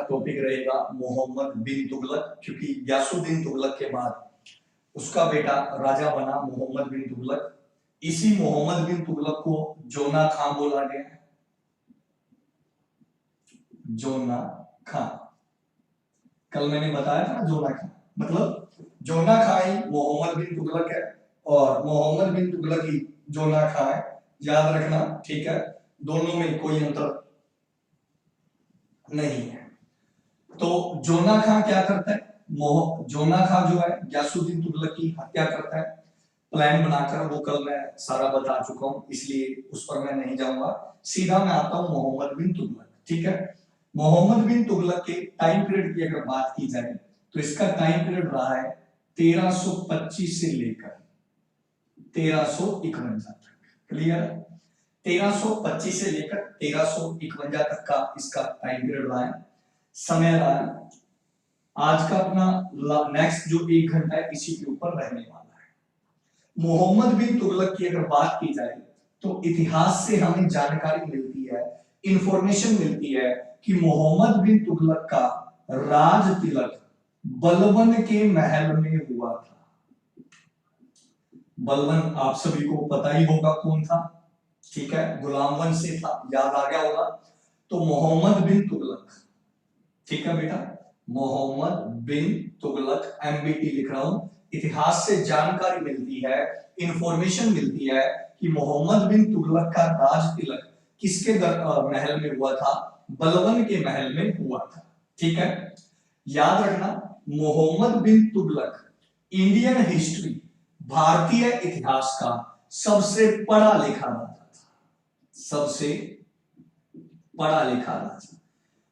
Topic रहेगा मोहम्मद बिन तुगलक, क्योंकि गयासुद्दीन तुगलक के बाद उसका बेटा राजा बना मोहम्मद बिन तुगलक। इसी मोहम्मद बिन तुगलक को जोना खां बोला गया है। जोना खां, कल मैंने बताया था जोना खां मतलब जोना खां ही मोहम्मद बिन तुगलक है और मोहम्मद बिन तुगलक ही जोना खां है, याद रखना, ठीक है। दोनों में कोई अंतर नहीं है। तो जोना खां क्या करता है, जोना खां जो है गयासुद्दीन तुगलक की हत्या करता है, प्लान बनाकर। वो कल मैं सारा बता चुका हूं, इसलिए उस पर मैं नहीं जाऊंगा। सीधा मैं आता हूं मोहम्मद बिन तुगलक, ठीक है। मोहम्मद बिन तुगलक के टाइम पीरियड की अगर बात की जाए तो इसका टाइम पीरियड रहा है 1325 से लेकर 1351 तक। क्लियर? 1325 से लेकर 1351 तक का इसका टाइम पीरियड रहा है, समय रहा है। आज का अपना नेक्स्ट जो 1 घंटा है इसी के ऊपर रहने वाला है। मोहम्मद बिन तुगलक की अगर बात की जाए तो इतिहास से हमें जानकारी मिलती है, इंफॉर्मेशन मिलती है कि मोहम्मद बिन तुगलक का राज तिलक बलबन के महल में हुआ था। बलबन आप सभी को पता ही होगा कौन था, ठीक है, गुलाम वंश से था, याद आ गया होगा। तो मोहम्मद बिन तुगलक, ठीक है बेटा, मोहम्मद बिन तुगलक, एमबीटी लिख रहा हूं। इतिहास से जानकारी मिलती है, इंफॉर्मेशन मिलती है कि मोहम्मद बिन तुगलक का राज तिलक किसके महल में हुआ था, बलबन के महल में हुआ था, ठीक है। याद रखना, मोहम्मद बिन तुगलक इंडियन हिस्ट्री, भारतीय इतिहास का सबसे पढ़ा लिखा राजा था, सबसे पढ़ा लिखा राजा।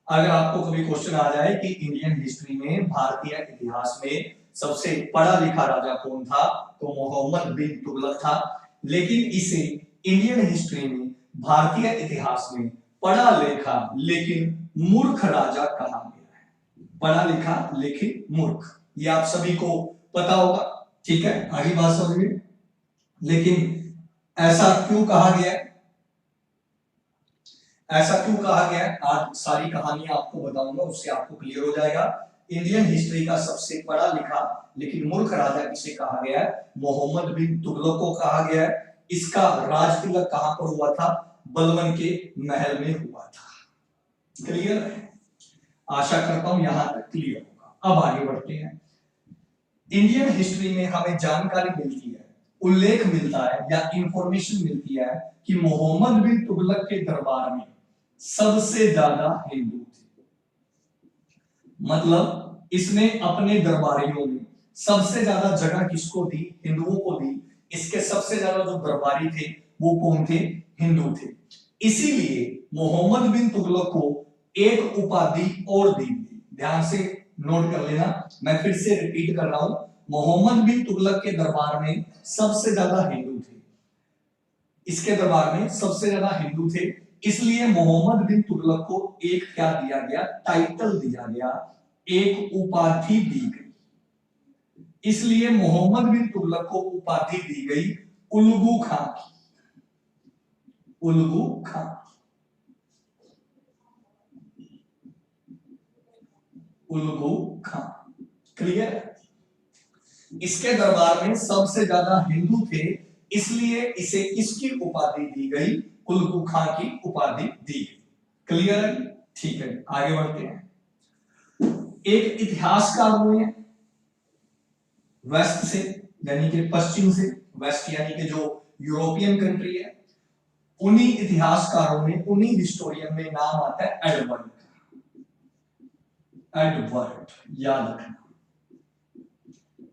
अगर आपको कभी क्वेश्चन आ जाए कि इंडियन हिस्ट्री में, भारतीय इतिहास में सबसे पढ़ा लिखा राजा कौन था, तो मोहम्मद बिन तुगलक था। लेकिन इसे इंडियन हिस्ट्री में, भारतीय इतिहास में पढ़ा लिखा लेकिन मूर्ख राजा कहा गया है। पढ़ा लिखा लेकिन मूर्ख, ये आप सभी को पता होगा, ठीक है। आगे बात समझिए, लेकिन ऐसा क्यों कहा गया है, ऐसा क्यों कहा गया है, आज सारी कहानी आपको बताऊंगा, उससे आपको क्लियर हो जाएगा। इंडियन हिस्ट्री का सबसे पढ़ा लिखा लेकिन मूर्ख राजा किसे कहा गया है, मोहम्मद बिन तुगलक को कहा गया है। इसका राज तिलक कहां पर हुआ था, बलबन के महल में हुआ था। क्लियर है? आशा करता हूं यहां तक क्लियर होगा। अब आगे बढ़ते हैं। इंडियन हिस्ट्री में हमें जानकारी मिलती है, उल्लेख मिलता है या इंफॉर्मेशन मिलती है कि मोहम्मद बिन तुगलक के दरबार में सबसे ज्यादा हिंदू थे। मतलब इसने अपने दरबारियों में सबसे ज्यादा जगह किसको दी, हिंदुओं को दी। इसके सबसे ज्यादा जो दरबारी थे वो कौन थे, हिंदू थे। इसीलिए मोहम्मद बिन तुगलक को एक उपाधि और दी गई। ध्यान से नोट कर लेना, मैं फिर से रिपीट कर रहा हूं, मोहम्मद बिन तुगलक के दरबार में सबसे ज्यादा हिंदू थे, इसके दरबार में सबसे ज्यादा हिंदू थे, इसलिए मोहम्मद बिन तुगलक को एक क्या दिया गया, टाइटल दिया गया, एक उपाधि दी गई। इसलिए मोहम्मद बिन तुगलक को उपाधि दी गई उल्गू खां की, उल्गू खां। उल्गू खां, क्लियर? इसके दरबार में सबसे ज्यादा हिंदू थे, इसलिए इसे किसकी उपाधि दी गई, उल्गू खां की उपाधि दी गई। क्लियर है? ठीक है, आगे बढ़ते हैं। एक इतिहासकार हुए वेस्ट से, यानी कि पश्चिम से, वेस्ट यानी कि जो यूरोपियन कंट्री है, उन्हीं इतिहासकारों में, उन्हीं हिस्टोरियन में नाम आता है एडवर्ड। एडवर्ड, याद रखना,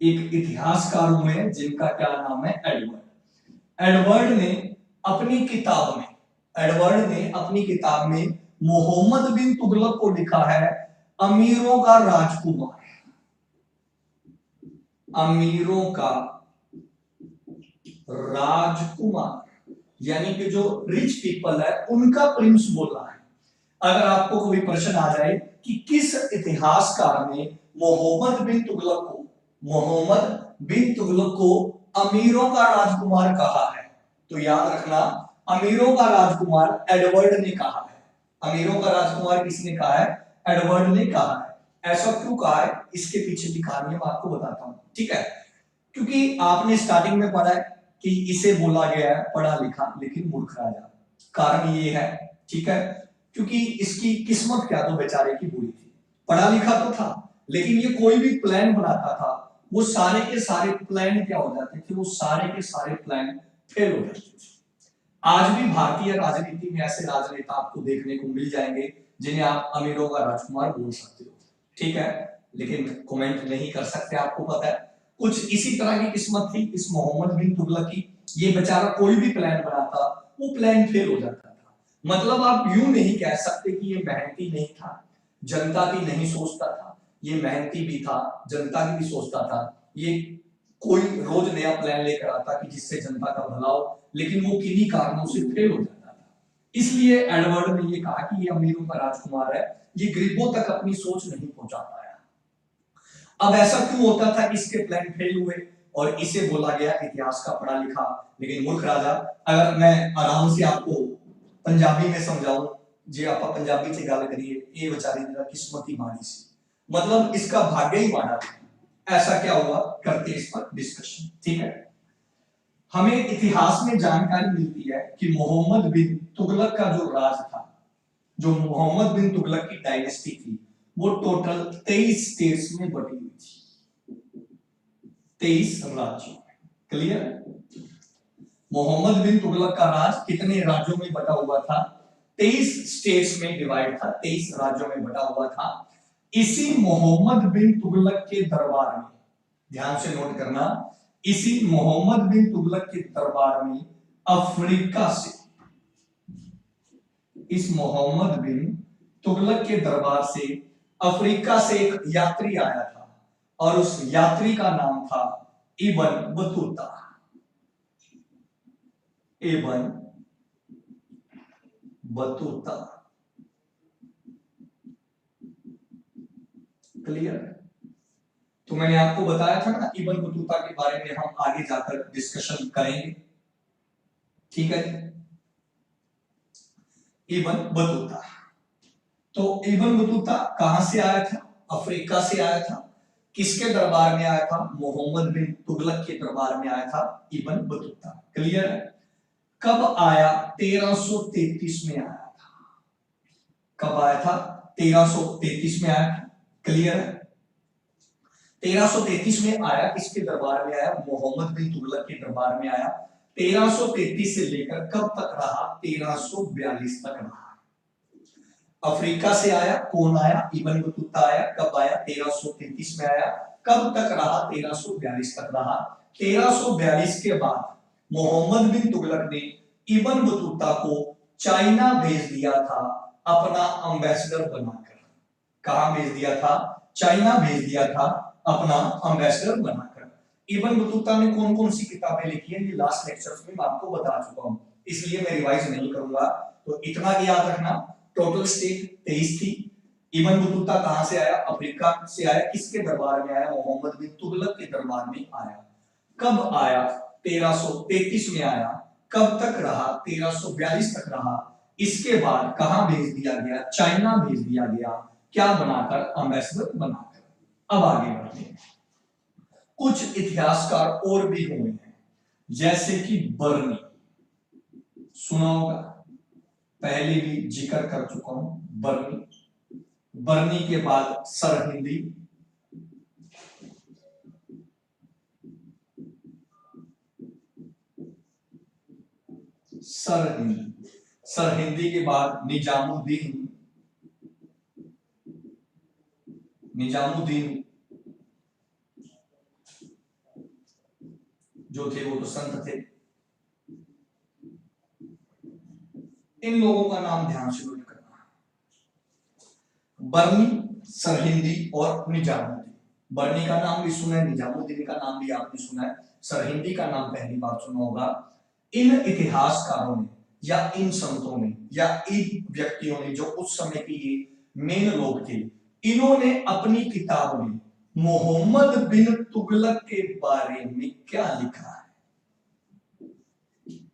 एक इतिहासकार हुए जिनका क्या नाम है, एडवर्ड। एडवर्ड ने अपनी किताब में, एडवर्ड ने अपनी किताब में मोहम्मद बिन तुगलक को लिखा है अमीरों का राजकुमार। अमीरों का राजकुमार, यानी कि जो रिच पीपल है उनका प्रिंस बोला है। अगर आपको कोई प्रश्न आ जाए कि किस इतिहासकार ने मोहम्मद बिन तुगलक को, मोहम्मद बिन तुगलक को अमीरों का राजकुमार कहा है, तो याद रखना, अमीरों का राजकुमार एडवर्ड ने कहा है। अमीरों का राजकुमार किसने कहा है, एडवर्ड ने कहा है। ऐसा क्यों कहा है, इसके पीछे की कहानी मैं आपको बताता हूं, ठीक है। क्योंकि आपने स्टार्टिंग में पढ़ा है कि इसे बोला गया है पढ़ा लिखा लेकिन मूर्ख राजा। कारण ये है, ठीक है, क्योंकि इसकी किस्मत क्या तो बेचारे की बुरी थी। पढ़ा लिखा तो था लेकिन ये कोई भी प्लान बनाता था, वो सारे के सारे प्लान क्या हो जाते थे, वो सारे के सारे प्लान फेल हो जाते थे। आज भी भारतीय राजनीति में ऐसे राजनेता आपको देखने को मिल जाएंगे जिन्हें आप अमीरों का राजकुमार बोल सकते हो, ठीक है, लेकिन कमेंट नहीं कर सकते, आपको पता है। कुछ इसी तरह की किस्मत थी इस मोहम्मद बिन तुगलक की। ये बेचारा कोई भी प्लान बनाता, वो प्लान फेल हो जाता था। मतलब आप यूं नहीं कह सकते कि ये मेहनती नहीं था, जनता की नहीं सोचता था, ये मेहनती भी था, जनता की भी सोचता था। ये कोई रोज नया प्लान लेकर आता कि जिससे जनता का भला हो, लेकिन वो किन्हीं कारणों से फेल हो जाता था। इसलिए एडवर्ड ने ये कहा कि ये अमीरों का राजकुमार है, ये गरीबों तक अपनी सोच नहीं पहुंचा पाया। अब ऐसा क्यों होता था, इसके प्लान फेल हुए और इसे बोला गया इतिहास का पढ़ा लिखा लेकिन मूर्ख राजा। अगर मैं आराम से आपको पंजाबी में समझाऊं, जी आप पंजाबी से गल करिए, ये बेचारी दा किस्मत ही माड़ी सी, मतलब इसका भाग्य ही माड़ा था। ऐसा क्या हुआ, करते इस पर डिस्कशन, ठीक है। हमें इतिहास में जानकारी मिलती है कि मोहम्मद बिन तुगलक का जो राज था, जो मोहम्मद बिन तुगलक की डायनेस्टी थी, वो टोटल 23 स्टेट्स में बटी हुई थी, 23 राज्यों में। क्लियर। मोहम्मद बिन तुगलक का राज कितने राज्यों में बटा हुआ था, 23 स्टेट्स में डिवाइड था, 23 राज्यों में बटा हुआ था। इसी मोहम्मद बिन तुगलक के दरबार में, ध्यान से नोट करना, इसी मोहम्मद बिन तुगलक के दरबार में अफ्रीका से, इस मोहम्मद बिन तुगलक के दरबार से अफ्रीका से एक यात्री आया था और उस यात्री का नाम था Ibn Battuta. Ibn Battuta. Clear. तो मैंने आपको बताया था ना इब्न बतूता के बारे में हम आगे जाकर डिस्कशन करेंगे, ठीक है। इब्न बतूता, तो इब्न बतूता कहां से आया था, अफ्रीका से आया था। किसके दरबार में आया था, मोहम्मद बिन तुगलक के दरबार में आया था इब्न बतूता। क्लियर है। कब आया, 1333 में आया था। कब आया था, 1333 में आया था। क्लियर है। 1333 में आया, किसके दरबार में आया, मोहम्मद बिन तुगलक के दरबार में आया। 1333 से लेकर कब तक रहा, 1342 तक रहा। अफ्रीका से आया, कौन आया, इब्न बतूता आया। कब आया, 1333 में आया। कब तक रहा, 1342 तक रहा। 1342 के बाद मोहम्मद बिन तुगलक ने इब्न बतूता को चाइना भेज दिया था अपना एम्बेसडर बनाकर। कहां भेज दिया था, चाइना भेज दिया था अपना एम्बेसडर बनाकर। इब्न बतूता ने कौन कौन सी किताबें लिखी है, ये लास्ट लेक्चर्स में मैं आपको बता चुका हूं, इसलिए मैं रिवाइज नहीं करूंगा। तो इतना याद रखना, टोटल स्टेट 23 थी। इब्न बतूता कहां से आया, अफ्रीका से आया। किसके दरबार में आया, मोहम्मद बिन तुगलक के दरबार में आया। कब आया, 1333 में आया। कब तक रहा, 1342 तक रहा। इसके बाद कहां भेज दिया गया, चाइना भेज दिया गया। क्या बनाकर, एम्बेसडर बनाकर। अब आगे बढ़ते हैं। कुछ इतिहासकार और भी हुए हैं, जैसे कि बर्नी, सुना होगा, पहले भी जिक्र कर चुका हूं। बर्नी, बर्नी के बाद सरहिंदी, सरहिंदी, सरहिंदी के बाद निजामुद्दीन, निजामुद्दीन जो थे वो तो संत थे। इन लोगों का नाम ध्यान से नोट करना, बर्नी, सरहिंदी और निजामुद्दीन। बर्नी का नाम भी सुना है, निजामुद्दीन का नाम भी आपने सुना है, सरहिंदी का नाम पहली बार सुना होगा। इन इतिहासकारों ने या इन संतों ने या इन व्यक्तियों ने, जो उस समय के ये मेन लोग थे, इन्होंने अपनी किताब में मोहम्मद बिन तुगलक के बारे में क्या लिखा है।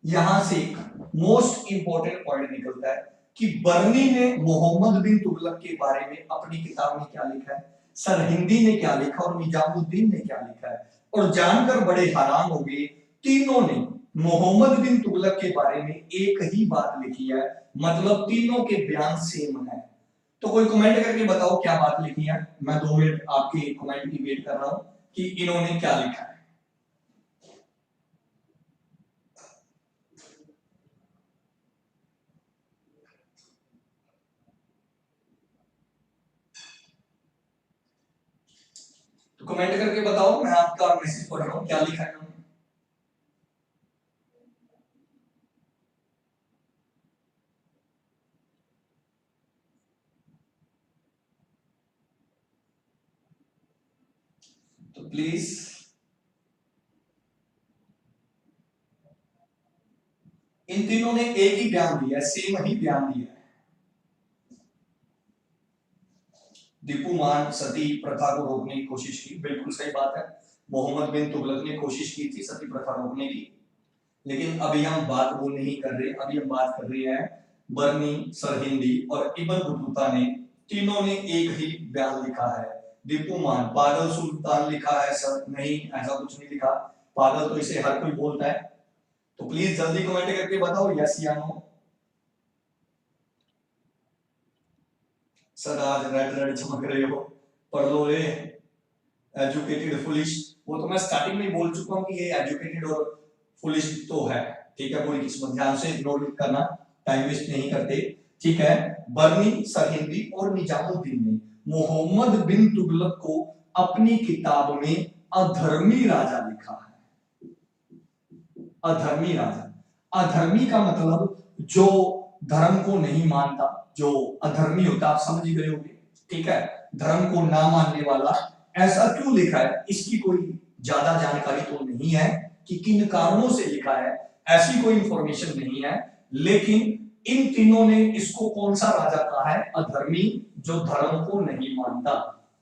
यहां से एक मोस्ट इंपॉर्टेंट पॉइंट निकलता है कि बर्नी ने मोहम्मद बिन तुगलक के बारे में अपनी किताब में क्या लिखा है, सरहिंदी ने क्या लिखा और निजामुद्दीन ने क्या लिखा है। और जानकर बड़े हैरान हो गए, तीनों ने मोहम्मद बिन तुगलक के बारे में एक ही बात लिखी है, मतलब तीनों के बयान सेम है। तो कोई कमेंट करके बताओ क्या बात लिखी है। मैं 2 मिनट आपके कमेंट की वेट कर रहा हूं कि इन्होंने क्या लिखा है। तो कमेंट करके बताओ, मैं आपका मैसेज पढ़ रहा हूं, क्या लिखा है इन्होंने। तो प्लीज इन तीनों ने एक ही बयान दिया है, सेम ही बयान दिया है। दीपूमान सती प्रथा को रोकने की कोशिश की, बिल्कुल सही बात है। मोहम्मद बिन तुगलक ने कोशिश की थी सती प्रथा रोकने की, लेकिन अभी हम बात वो नहीं कर रहे। अभी हम बात कर रहे हैं बर्नी, सरहिंदी और इब्न बतूता ने, तीनों ने एक ही बयान लिखा है। दीपूमान पागल सुल्तान लिखा है सर, नहीं ऐसा कुछ नहीं लिखा। पागल तो इसे हर कोई बोलता है। तो प्लीज जल्दी कमेंट करके बताओ यस या नो। सर आज रेड रेड चमक रहे हो, पढ़ लो रे। एजुकेटेड फुलिश, वो तो मैं स्टार्टिंग में बोल चुका हूं कि ये एजुकेटेड और फुलिश तो है। ठीक है, पूरी किस्मत ध्यान से नोट करना, टाइम वेस्ट नहीं करते। ठीक है, बर्नी, सरहिंदी और निजामुद्दीन ने मोहम्मद बिन तुगलक को अपनी किताब में अधर्मी राजा लिखा है। अधर्मी राजा, अधर्मी का मतलब जो धर्म को नहीं मानता, जो अधर्मी होता, आप समझ गए होंगे। ठीक है, धर्म को ना मानने वाला। ऐसा क्यों लिखा है, इसकी कोई ज्यादा जानकारी तो नहीं है कि किन कारणों से लिखा है, ऐसी कोई इंफॉर्मेशन नहीं है। लेकिन इन तीनों ने इसको कौन सा राजा कहा है, अधर्मी, जो धर्म को नहीं मानता।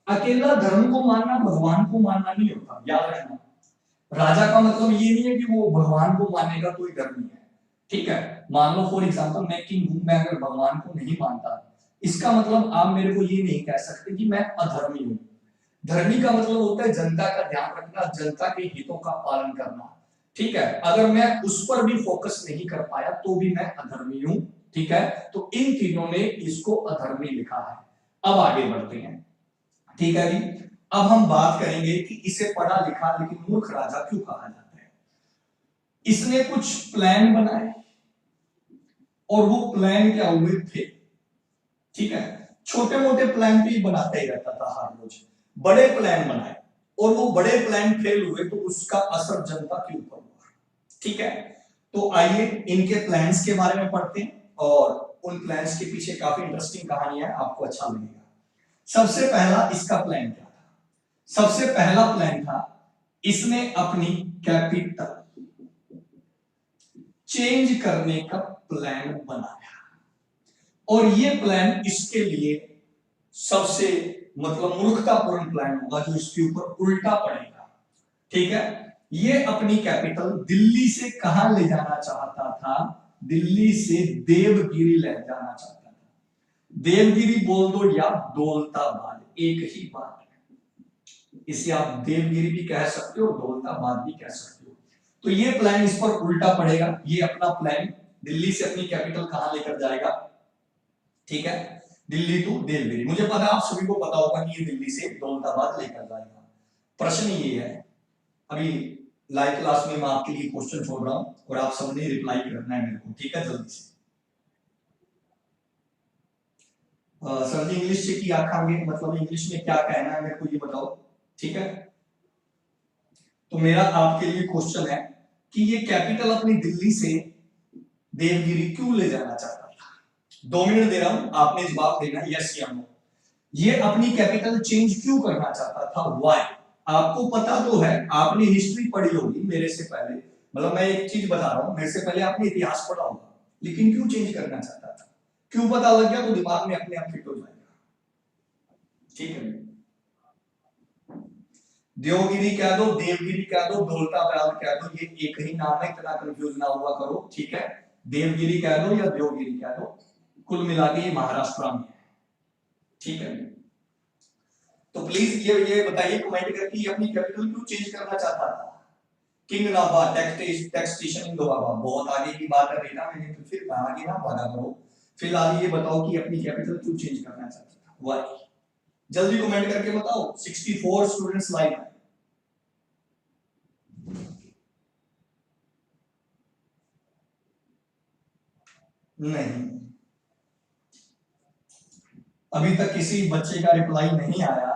अकेला धर्म को मानना भगवान को मानना नहीं होता, याद रखना। राजा का मतलब ये नहीं है कि वो भगवान को मानने का कोई धर्मी है। ठीक है, मान लो फॉर एग्जांपल मैं किंग हूं, मैं अगर भगवान को नहीं मानता, इसका मतलब आप मेरे को ये नहीं कह सकते कि मैं अधर्मी हूं। धर्मी का मतलब होता है जनता का ध्यान रखना, जनता के हितों का पालन करना। ठीक है, अगर मैं उस पर भी फोकस नहीं कर पाया तो भी मैं अधर्मी हूं। ठीक है, तो इन तीनों ने इसको अधर्मी लिखा है। अब आगे बढ़ते हैं। ठीक है जी, अब हम बात करेंगे कि इसे पढ़ा लिखा लेकिन मूर्ख राजा क्यों कहा जाता है। इसने कुछ प्लान बनाए और वो प्लान क्या हुए थे। ठीक है, छोटे मोटे प्लान भी बनाता ही रहता था हर रोज, बड़े प्लान बनाए और वो बड़े प्लान फेल हुए तो उसका असर जनता के ऊपर हुआ। ठीक है, तो आइए इनके प्लान्स के बारे में पढ़ते हैं और उन प्लान्स के पीछे काफी इंटरेस्टिंग कहानी है, आपको अच्छा लगेगा। सबसे पहला इसका प्लान क्या था, सबसे पहला प्लान था इसने अपनी कैपिटल चेंज करने का प्लान बनाया। और ये प्लान इसके लिए सबसे मतलब मूर्खतापूर्ण प्लान होगा जो इसके ऊपर उल्टा पड़ेगा। ठीक है, ये अपनी कैपिटल दिल्ली से कहां ले जाना चाहता था, दिल्ली से देवगिरी ले जाना चाहता था। देवगिरी बोल दो या दौलताबाद, एक ही बात है। इसे आप देवगिरी भी कह सकते हो, दौलताबाद भी कह सकते हो। तो ये प्लान इस पर उल्टा पड़ेगा। ये अपना प्लान दिल्ली से अपनी कैपिटल कहां लेकर जाएगा, ठीक है, दिल्ली टू देवगिरी। मुझे पता आप सभी को पता होगा कि ये दिल्ली से दौलताबाद लेकर जाएगा। प्रश्न ये है, अभी लाइव क्लास में मैं आपके लिए क्वेश्चन छोड़ रहा हूं और आप सबने रिप्लाई करना है मेरे को। ठीक है, जल्दी से। सर जी इंग्लिश से क्या खाएंगे, मतलब इंग्लिश में क्या कहना है मेरे को ये बताओ। ठीक है, तो मेरा आपके लिए क्वेश्चन है कि ये कैपिटल अपनी दिल्ली से देवगिरी क्यों ले जाना चाहता था। 2 मिनट दे रहा हूं, आपने जवाब देना यस या नो। ये अपनी कैपिटल चेंज क्यों करना चाहता था, व्हाई। आपको पता तो है, आपने हिस्ट्री पढ़ी होगी मेरे से पहले, मतलब मैं एक चीज बता रहा हूं, मेरे से पहले आपने इतिहास पढ़ा होगा, लेकिन क्यों चेंज करना चाहता था, क्यों पता लग गया तो दिमाग में अपने आप फिट हो जाएगा। ठीक है, देवगिरी कह दो, देवगिरी कह दो, दौलताबाद कह दो, ये एक ही नाम है, इतना कंफ्यूज ना हुआ करो। ठीक है, देवगिरी कह दो या देवगिरी कह दो, कुल मिला के ये महाराष्ट्र में है, ठीक है। तो प्लीज ये बताइए कमेंट करके ये अपनी कैपिटल क्यों चेंज करना चाहता था। किंग नाबा टैक्सेशन इन दोबारा, बहुत आगे की बात है बेटा, मैंने तो फिर कहा आगे ना भागा करो। फिलहाल ये बताओ कि अपनी कैपिटल क्यों चेंज करना चाहता था, व्हाई? जल्दी कमेंट करके बताओ। 64 स्टूडेंट्स लाइन है। नहीं, अभी तक किसी बच्चे का रिप्लाई नहीं आया।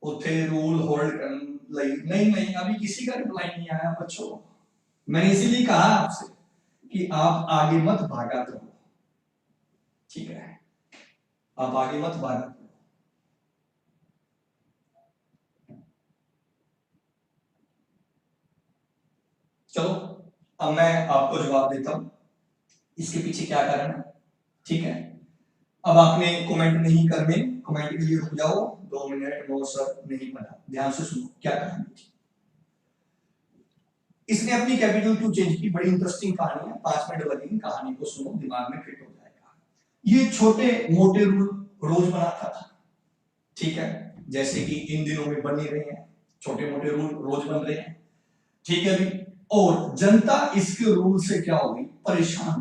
उठे रूल होल्ड कर नहीं, अभी किसी का रिप्लाई नहीं आया बच्चों। मैंने इसीलिए कहा आपसे कि आप आगे मत भागा करो, ठीक है, आप आगे मत भागा करो। चलो अब मैं आपको जवाब देता हूं इसके पीछे क्या कारण है, ठीक है। अब आपने कमेंट नहीं करने, कमेंट के लिए रुक जाओ 2 मिनट। नो सर नहीं पढ़ा, ध्यान से सुनो क्या कहानी थी। इसने अपनी कैपिटल क्यों चेंज की, बड़ी इंटरेस्टिंग कहानी है, 5 मिनट लगेंगे, कहानी को सुनो, दिमाग में फिट हो जाएगा। ये छोटे मोटे रूल रोज बनाता था, ठीक है, जैसे कि इन दिनों में बन ही रहे हैं, छोटे मोटे रूल रोज बन रहे हैं, ठीक है भी। और जनता इसके रूल से क्या होगी, परेशान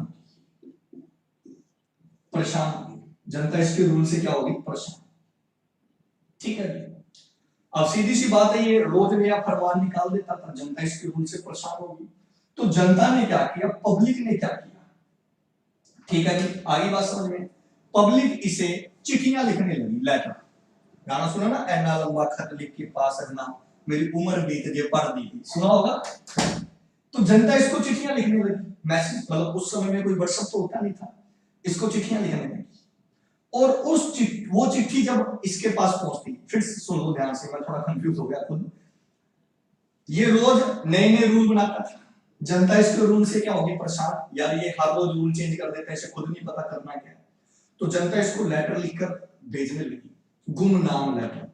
होगी, जनता इसके रूल से क्या होगी, परेशान, ठीक है। अब सीधी सी बात है, ये रोज नया फरमान निकाल देता था, जनता इसके रूल से परेशान होगी। तो जनता ने क्या किया, पब्लिक ने क्या किया, ठीक है जी, आगे बात समझ में। पब्लिक इसे चिट्ठियां लिखने लगी, लेटर। गाना सुना ना, ऐना लंबा खत लिख के पास रखना, मेरी उम्र बीत जे पढ़ दी, सुना होगा। तो जनता इसको चिट्ठियां लिखने लगी, मैसेज, मतलब उस समय में कोई व्हाट्सएप तो होता नहीं था, इसको चिट्ठियां लिखने लगी। और वो चिट्ठी जब इसके पास पहुंचती, फिर सुन लो ध्यान से, मैं थोड़ा कंफ्यूज हो गया खुद। ये रोज नए नए रूल बनाता था, जनता इसके रूल से क्या होगी, परेशान, यार ये हर रोज रूल चेंज कर देता है, इसे खुद नहीं पता करना क्या है। तो जनता इसको लेटर लिखकर भेजने लगी, गुमनाम लेटर,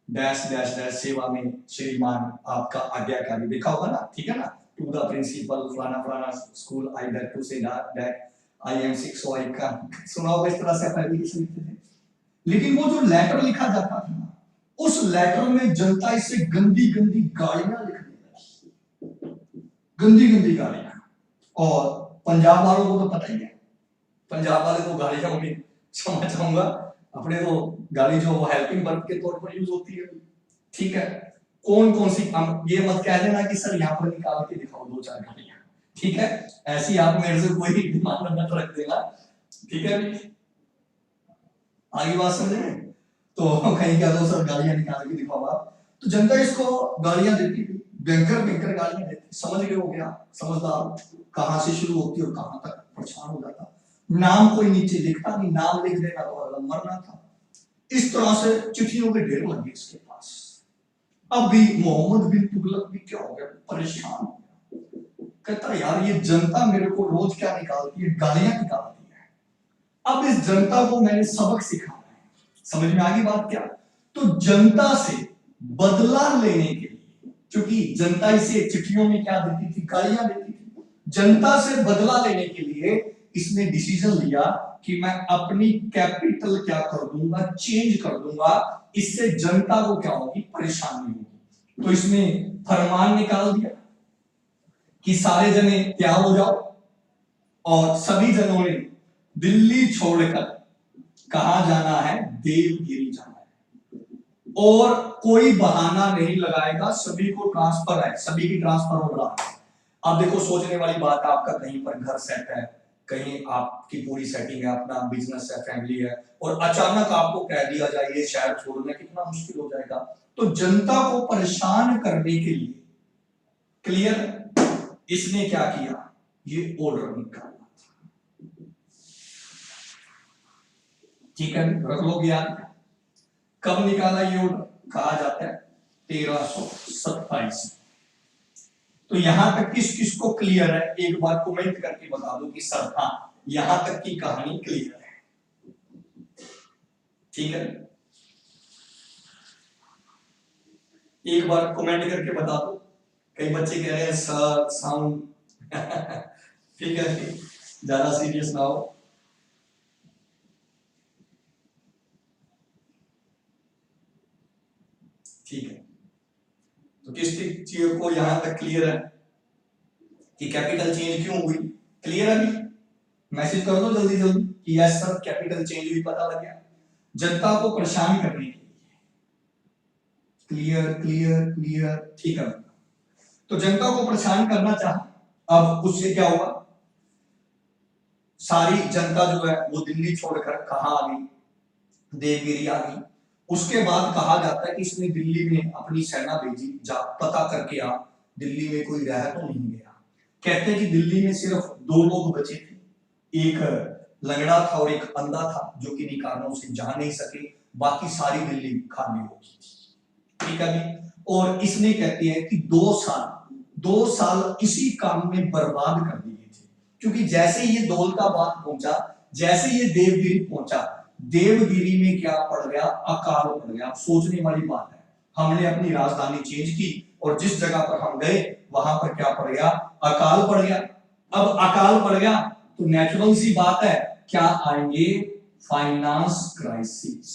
डैश डैश डैश सेवा में श्रीमान आपका आज्ञाकारी, देखा होगा ना, ठीक है ना, टू द प्रिंसिपल फलाना फलाना school, I beg to say that I am 6 so I का सुना होगा, इस तरह से एप्लीकेशन लिखते थे। लेकिन वो जो लेटर लिखा जाता था, उस लेटर में जनता इससे गंदी गंदी गालियां लिखने लगी, गंदी गंदी गालियां। और पंजाब वालों को तो पता ही है, पंजाब वाले तो गालियां में क्षमा चाहूंगा, अपने तो गाली जो वो हेल्पिंग वर्ब के तौर पर यूज होती है, ठीक है। कौन कौन सी, ये मत कह देना कि सर यहाँ पर निकाल के दिखाओ 2-4 गालियां, ठीक है, ऐसी आप मेरे से कोई डिमांड मत रख देना, ठीक है। आगे बात समझ में, तो कहीं क्या तो सर गालियां निकाल के दिखाओ आप। तो जनता इसको गालियां देती थी, भयंकर भयंकर गालियां देती, समझ गए हो गया, समझदार, कहां से शुरू होती और कहां तक, परेशान हो जाता। नाम कोई नीचे लिखता नहीं, नाम लिख देना तो अगला मरना था। इस तरह से चिट्ठियों के ढेर लग गए इसके पास। अब भी मोहम्मद बिन तुगलक भी क्या हो गया, परेशान हो गया, कहता यार ये जनता मेरे को रोज क्या निकालती है, गालियां निकालती है, अब इस जनता को मैंने सबक सिखाना है। समझ में आ गई बात क्या? तो जनता से बदला लेने के लिए, क्योंकि जनता इसे चिट्ठियों में क्या देती थी, गालियां देती थी, जनता से बदला लेने के लिए इसने डिसीजन लिया कि मैं अपनी कैपिटल क्या कर दूंगा, चेंज कर दूंगा, इससे जनता को क्या होगी, परेशानी होगी। तो इसने फरमान निकाल दिया कि सारे जने तैयार हो जाओ, और सभी जनों ने दिल्ली छोड़कर कहा जाना है, देवगिरी जाना है, और कोई बहाना नहीं लगाएगा, सभी को ट्रांसफर है, सभी की ट्रांसफर हो रहा है। अब देखो सोचने वाली बात है, आपका कहीं पर घर सेट है, कहीं आपकी पूरी सेटिंग है, अपना बिजनेस है, फैमिली है, और अचानक आपको कह दिया जाए ये शहर छोड़ना, कितना मुश्किल हो जाएगा। तो जनता को परेशान करने के लिए, क्लियर, इसने क्या किया, ये ऑर्डर निकाला, ठीक है, रख लो याद। कब निकाला ये ऑर्डर, कहा जाता है 1327। तो यहां तक किस किस को क्लियर है, एक बार कमेंट करके बता दो कि सर हाँ, यहां तक की कहानी क्लियर है, ठीक है, एक बार कमेंट करके बता दो। कई बच्चे कह रहे हैं सर साउंड ठीक है, ज्यादा सीरियस ना हो। ठीक है, तो किस चीज को यहां तक क्लियर है कि कैपिटल चेंज क्यों हुई? क्लियर है अभी? मैसेज कर दो जल्दी जल्दी कि यस सर कैपिटल चेंज हुई, पता लग गया। जनता को परेशान करने के लिए। क्लियर क्लियर क्लियर, ठीक है। तो जनता को परेशान करना चाहा, अब उससे क्या हुआ? सारी जनता जो है वो दिल्ली छोड़कर कहां आ गई? देवगिरी आ गई। उसके बाद कहा जाता है कि इसने दिल्ली में अपनी सेना भेजी, जा पता करके आ दिल्ली में कोई रह तो नहीं गया। कहते हैं कि दिल्ली में सिर्फ 2 लोग बचे थे, एक लंगड़ा था और एक अंधा था, जो किन्हीं कारणों से जा नहीं सके। बाकी सारी दिल्ली खाली हो गई थी। ठीक है जी। और इसने कहते हैं कि 2 साल इसी काम में बर्बाद कर दिए थे, क्योंकि जैसे ये दौलताबाद पहुंचा, जैसे ये देवगिरी पहुंचा, देवगिरी में क्या पड़ गया? अकाल पड़ गया। सोचने वाली बात है, हमने अपनी राजधानी चेंज की और जिस जगह पर हम गए वहां पर क्या पड़ गया? अकाल पड़ गया। अब अकाल पड़ गया तो नेचुरल सी बात है, क्या आएंगे? Finance crisis.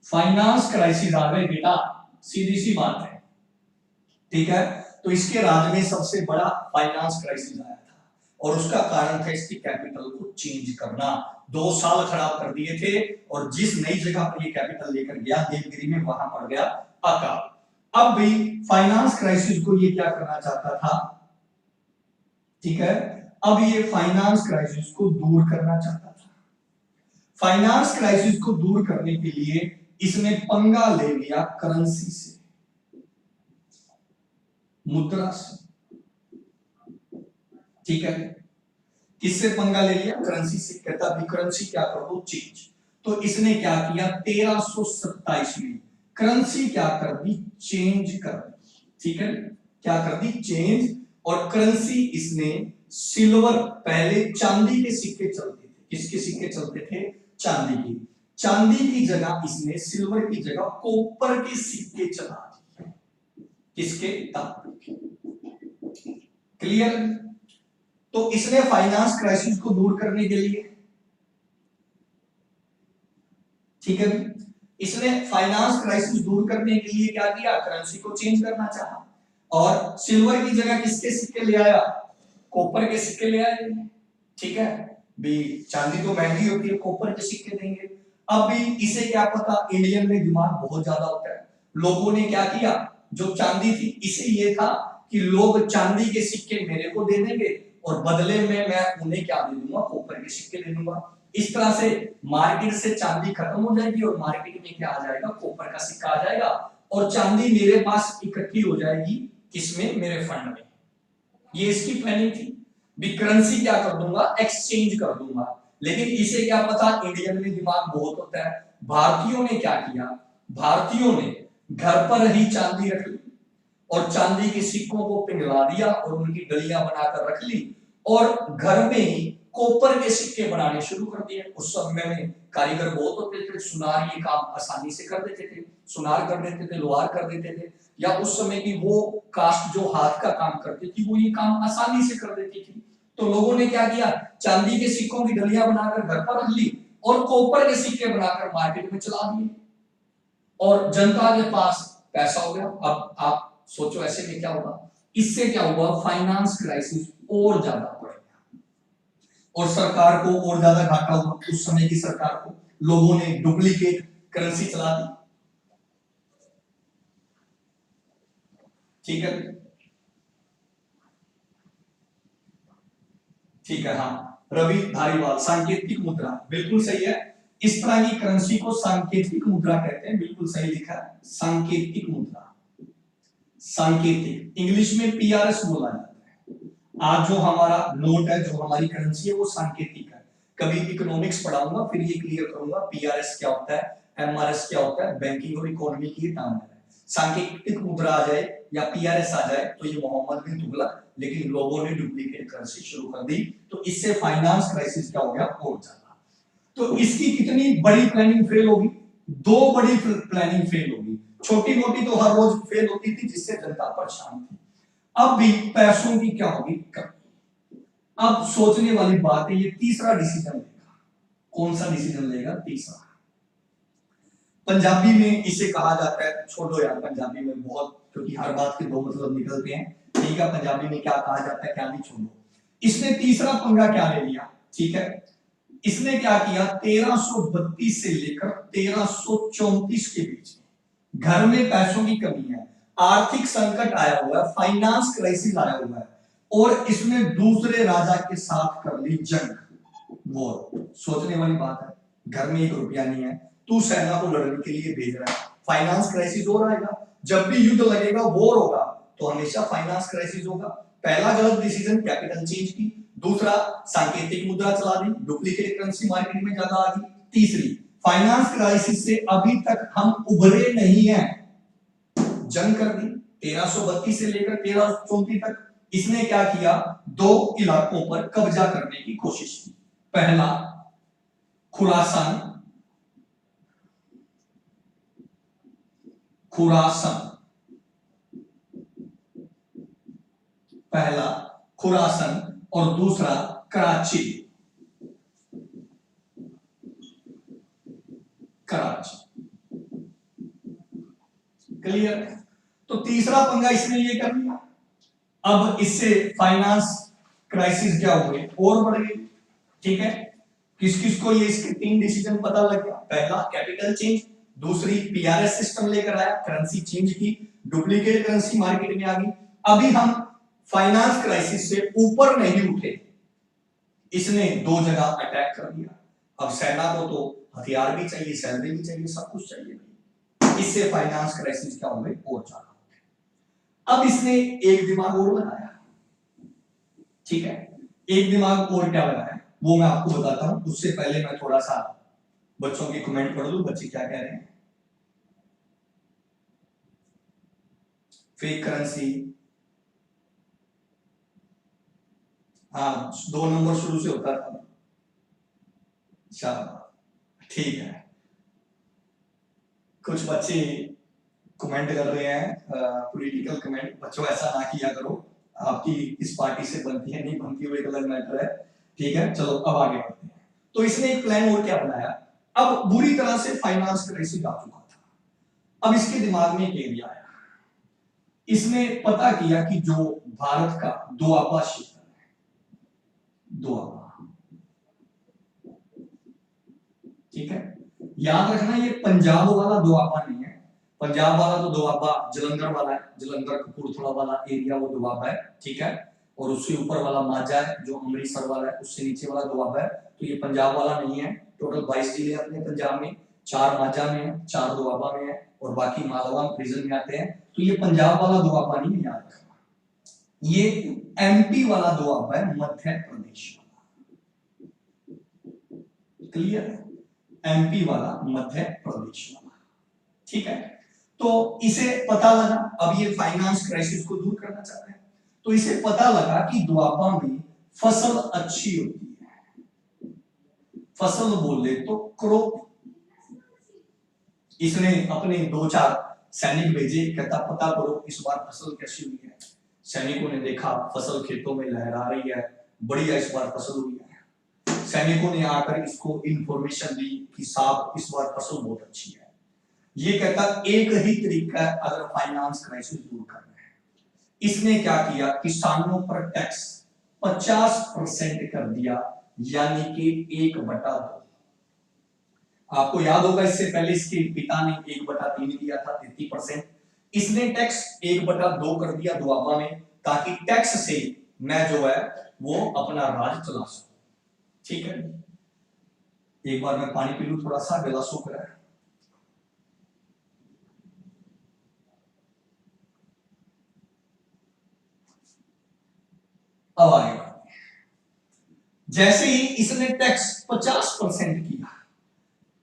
फाइनेंस क्राइसिस आ गए बेटा, सीधी सी बात है। ठीक है, तो इसके राज में सबसे बड़ा फाइनेंस क्राइसिस आया था और उसका कारण था इसकी कैपिटल को चेंज करना। 2 साल खराब कर दिए थे और जिस नई जगह पर ये कैपिटल लेकर गया देवगिरी में, वहां पड़ गया अकाल। अब भी फाइनेंस क्राइसिस को ये क्या करना चाहता था? ठीक है, अब ये फाइनेंस क्राइसिस को दूर करना चाहता था। फाइनेंस क्राइसिस को दूर करने के लिए इसने पंगा ले लिया करेंसी से, मुद्रा से। ठीक है, किससे पंगा ले लिया? करेंसी से। कहता भी करेंसी क्या कर दो? चेंज। तो इसने क्या किया? 1327 में करेंसी क्या कर दी? चेंज कर दी। ठीक है, क्या कर दी? चेंज। और करेंसी इसने सिल्वर, पहले चांदी के सिक्के चलते थे। किसके सिक्के चलते थे? चांदी की। चांदी की जगह इसने सिल्वर की जगह कॉपर के सिक्के चला दिए। किसके? तांबे के। क्लियर? तो इसने फाइनेंस क्राइसिस को दूर करने के लिए, ठीक है, इसने फाइनेंस क्राइसिस दूर करने के लिए क्या किया? करेंसी को चेंज करना चाहा और सिल्वर की जगह किसके सिक्के ले आया? कॉपर के सिक्के ले आए। ठीक है, भी चांदी तो महंगी होती है, कॉपर के सिक्के देंगे। अब भी इसे क्या पता, इंडियन में दिमाग बहुत ज्यादा होता है। लोगों ने क्या किया? जो चांदी थी, इसे ये था कि लोग चांदी के सिक्के मेरे को दे देंगे और बदले में मैं उन्हें क्या दे दूंगा? कॉपर के सिक्के दे दूंगा। इस तरह से मार्केट से चांदी खत्म हो जाएगी और मार्केट में क्या आ जाएगा? कॉपर का सिक्का आ जाएगा और चांदी मेरे पास इकट्ठी हो जाएगी। किसमें? मेरे फंड में। ये इसकी प्लानिंग थी। भी करेंसी क्या कर दूंगा? एक्सचेंज कर दूंगा। लेकिन इसे क्या पता, इंडियन में दिमाग बहुत होता है। भारतीयों ने क्या किया? भारतीयों ने घर पर ही चांदी रख ली और चांदी के सिक्कों को पिघला दिया और उनकी गलियां बनाकर रख ली और घर में ही कॉपर के सिक्के बनाने शुरू कर दिए। उस समय में कारीगर बहुत होते थे, सुनार ये काम आसानी से कर देते थे, सुनार कर देते थे, लोहार कर देते थे, या उस समय की वो कास्ट जो हाथ का काम करती थी वो ये काम आसानी से कर देती थी। तो लोगों ने क्या किया? चांदी के सिक्कों की गलियां बनाकर घर पर रख ली और कॉपर के सिक्के बनाकर मार्केट में चला दिए और जनता के पास पैसा हो गया। अब आप सोचो ऐसे में क्या होगा? इससे क्या हुआ? फाइनेंस क्राइसिस और ज्यादा बढ़ गया और सरकार को और ज्यादा घाटा हुआ। उस समय की सरकार को लोगों ने डुप्लीकेट करेंसी चला दी। ठीक है, ठीक है। हाँ, रवि धारीवाल, सांकेतिक मुद्रा, बिल्कुल सही है। इस तरह की करेंसी को सांकेतिक मुद्रा कहते हैं। बिल्कुल सही लिखा है, सांकेतिक मुद्रा। सांकेतिक इंग्लिश में पीआरएस बोला जाता है। आज जो हमारा नोट है, जो हमारी करेंसी है, वो सांकेतिक है। कभी इकोनॉमिक्स पढ़ाऊंगा फिर ये क्लियर करूंगा पीआरएस क्या होता है, एमआरएस क्या होता है। बैंकिंग और इकोनॉमी की टर्म है। सांकेतिक मुद्रा आ जाए या पीआरएस आ जाए तो ये मोहम्मद बिन तुगलक, लेकिन लोगों ने डुप्लीकेट करेंसी शुरू कर दी तो इससे फाइनेंस क्राइसिस क्या हो गया? और ज्यादा। तो इसकी कितनी बड़ी प्लानिंग फेल होगी? 2 बड़ी प्लानिंग फेल होगी। छोटी मोटी तो हर रोज फेल होती थी जिससे जनता परेशान थी। अब भी पैसों की क्या होगी? कमी। अब सोचने वाली बात है, ये तीसरा डिसीजन लेगा। कौन सा डिसीजन लेगा? तीसरा। पंजाबी में इसे कहा जाता है, छोड़ो यार पंजाबी में बहुत, क्योंकि हर बात के दो मतलब निकलते हैं। ठीक है, पंजाबी में क्या कहा जाता है क्या नहीं, छोड़ो। इसने तीसरा पंगा क्या ले लिया? ठीक है, इसने क्या किया, 1332 से लेकर 1334 के बीच घर में पैसों की कमी है, आर्थिक संकट आया हुआ है, फाइनेंस क्राइसिस आया हुआ है, और इसने दूसरे राजा के साथ कर ली जंग, वॉर। सोचने वाली बात है, घर में 1 रुपया नहीं है, तू सेना को लड़ने के लिए भेज रहा है, फाइनेंस क्राइसिस हो रहेगा। जब भी युद्ध लगेगा, वॉर होगा, तो हमेशा फाइनेंस क्राइसिस होगा। पहला गलत डिसीजन, कैपिटल चेंज की। दूसरा, सांकेतिक मुद्रा चला दी, डुप्लीकेट करेंसी मार्केट में ज्यादा आ गई। तीसरी, फाइनेंस क्राइसिस से अभी तक हम उभरे नहीं हैं, जंग कर दी 1332 से लेकर 1334 तक। इसने क्या किया, 2 इलाकों पर कब्जा करने की कोशिश की। पहला, खुरासान, खुरासान, पहला खुरासान और दूसरा कराची, कराची। क्लियर? तो तीसरा पंगा इसने ये कर लिया। अब इससे फाइनेंस क्राइसिस क्या हो गई, और बढ़ गई। ठीक है, किस किस को ये इसके 3 डिसीजन पता लग गया। पहला, कैपिटल चेंज। दूसरी, पीआरएस सिस्टम लेकर आया, करेंसी चेंज की, डुप्लीकेट करेंसी मार्केट में आ गई। अभी हम फाइनेंस क्राइसिस से ऊपर नहीं उठे, इसने 2 जगह अटैक कर दिया। अब सेना को तो हथियार भी चाहिए, सैलरी भी चाहिए, सब कुछ चाहिए। इससे फाइनेंस क्राइसिस क्या हो गई, और ज्यादा। अब इसने एक दिमाग और लगाया। ठीक है, एक दिमाग और क्या लगाया वो मैं आपको बताता हूं। उससे पहले मैं थोड़ा सा बच्चों की कमेंट पढ़ लूं, बच्चे क्या कह रहे हैं। फेक करेंसी, हाँ 2 नंबर शुरू से होता था। अच्छा ठीक है, कुछ बच्चे कमेंट कर रहे हैं पॉलिटिकल कमेंट। बच्चों ऐसा ना किया करो, आपकी इस पार्टी से बनती है नहीं बनती वो एक अलग मैटर है। ठीक है, चलो अब आगे बढ़ते हैं। तो इसने एक प्लान और क्या बनाया। अब बुरी तरह से फाइनेंस क्राइसिस आ चुका था। अब इसके दिमाग में एक एरिया आया, इसने पता किया कि जो भारत का दोआबा क्षेत्र है, दोआबा, ठीक है, याद रखना ये पंजाब वाला दोआबा नहीं है। पंजाब वाला तो दोआबा जलंधर वाला है, जलंधर कपूरथला वाला एरिया वो दोआबा है। ठीक है, और उससे ऊपर वाला माझा है जो अमृतसर वाला है, उससे नीचे वाला दोआबा है। तो ये पंजाब वाला नहीं है। टोटल 22 जिले अपने पंजाब में, 4 माझा में है, 4 दोआबा में है, और बाकी मालवा रीजन में आते हैं। तो ये पंजाब वाला दोआबा नहीं है, याद रखना। ये एमपी वाला दोआबा है, मध्य प्रदेश वाला। क्लियर है, एमपी वाला, मध्य प्रदेश वाला। ठीक है, तो इसे पता लगा, अब ये फाइनेंस क्राइसिस को दूर करना चाहते हैं, तो इसे पता लगा कि दोआबा में फसल अच्छी होती है। फसल बोले तो क्रॉप। इसने अपने 2-4 सैनिक भेजे, कहता पता करो इस बार फसल कैसी हुई है। सैनिकों ने देखा फसल खेतों में लहरा रही है, बढ़िया इस बार फसल हुई है। सैनिकों ने आकर इसको इंफॉर्मेशन दी कि साहब इस बार फसल बहुत अच्छी है। ये कहता एक ही तरीका है अगर फाइनेंस क्राइसिस दूर करना है। इसने क्या किया, किसानों पर टैक्स 50% कर दिया, यानी कि 1/2। आपको याद होगा इससे पहले इसके पिता ने 1/3 दिया था, 33%। इसने टैक्स 1/2 कर दिया दोआबा में, ताकि टैक्स से मैं जो है वो अपना राज चला सकूं। ठीक है, एक बार मैं पानी पी लूं, थोड़ा सा गला सूख रहा है। अब आगे जैसे ही इसने टैक्स 50% किया,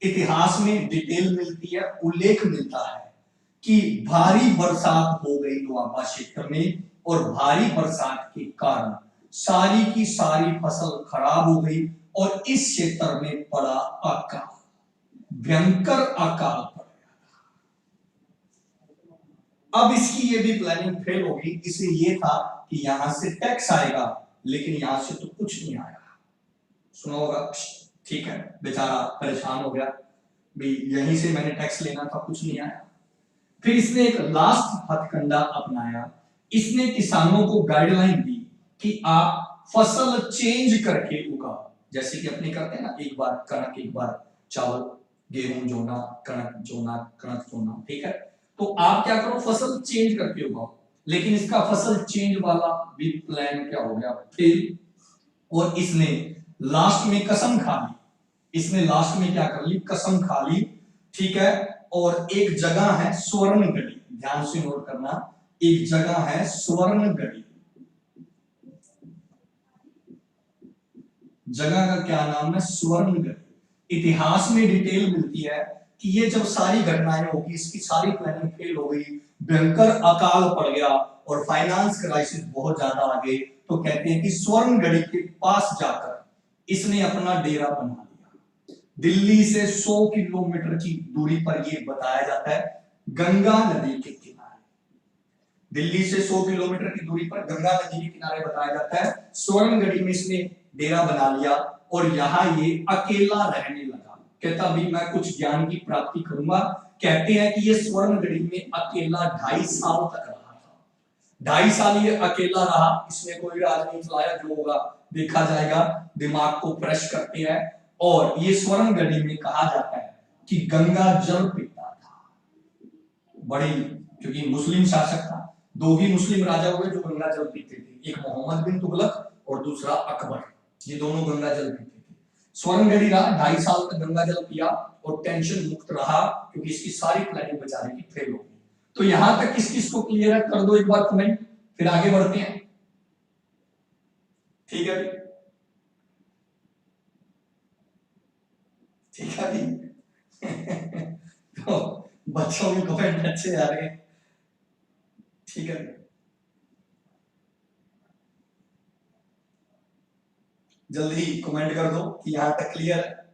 इतिहास में डिटेल मिलती है, उल्लेख मिलता है कि भारी बरसात हो गई दोआबा क्षेत्र में, और भारी बरसात के कारण सारी की सारी फसल खराब हो गई, और इस क्षेत्र में पड़ा अकाल, भयंकर अकाल पड़ गया। अब इसकी ये भी प्लानिंग फेल होगी। इसे ये था कि यहां से टैक्स आएगा, लेकिन यहां से तो कुछ नहीं आया। सुना होगा, ठीक है, बेचारा परेशान हो गया, भाई यहीं से मैंने टैक्स लेना था, कुछ नहीं आया। फिर इसने एक लास्ट हथकंडा अपनाया, इसने किसानों को गाइडलाइन दी कि आप फसल चेंज करके उगाओ। जैसे कि अपने करते हैं ना, एक बार कणक, एक बार चावल, गेहूं जोना, कणक जोना, कणक जोना, ठीक है। तो आप क्या करो, फसल चेंज करके उगाओ। लेकिन इसका फसल चेंज वाला भी प्लान क्या हो गया, फेल। और इसने लास्ट में कसम खा ली, इसने लास्ट में क्या कर ली, कसम खा ली, ठीक है। और एक जगह है स्वर्णगढ़ी, ध्यान से नोट करना, एक जगह है स्वर्णगढ़ी। जगह का क्या नाम है, स्वर्णगढ़ी। इतिहास में डिटेल मिलती है कि ये जब सारी घटनाएं होगी, इसकी सारी प्लानिंग फेल हो गई, भयंकर अकाल पड़ गया और फाइनेंस क्राइसिस बहुत ज्यादा आ गए, तो कहते हैं कि स्वर्णगढ़ी के पास जाकर इसने अपना डेरा बना लिया। दिल्ली से 100 किलोमीटर की दूरी पर यह बताया जाता है, गंगा नदी के किनारे। दिल्ली से 100 किलोमीटर की दूरी पर गंगा नदी के किनारे बताया जाता है, स्वर्णगढ़ी में इसने डेरा बना लिया और यहां ये अकेला रहने लगा। कहता भी मैं कुछ ज्ञान की प्राप्ति करूंगा। कहते हैं कि ये स्वर्णगढ़ी में अकेला 2.5 साल तक रहा था। 2.5 साल ये अकेला रहा, इसने कोई राज नहीं चलाया, जो होगा देखा जाएगा, दिमाग को फ्रेश करते हैं। और ये स्वर्णगढ़ी में कहा जाता है कि गंगा जल पीता था। बड़ी, क्योंकि मुस्लिम शासक था, 2 ही मुस्लिम राजा हुए जो गंगा जल पीते थे, एक मोहम्मद बिन तुगलक और दूसरा अकबर, ये दोनों गंगा जल पीते थे। स्वर्णगढ़ी रहा, 2.5 साल तक गंगा जल पिया और टेंशन मुक्त रहा, क्योंकि इसकी सारी प्लानिंग बेचारे की फेल हो गई। तो यहां तक किस किस को क्लियर है, कर दो एक बार कमेंट, फिर आगे बढ़ते हैं, ठीक है, ठीक है भी। तो बच्चों के कमेंट अच्छे आ रहे हैं, ठीक है। जल्दी कमेंट कर दो कि यहां तक क्लियर है।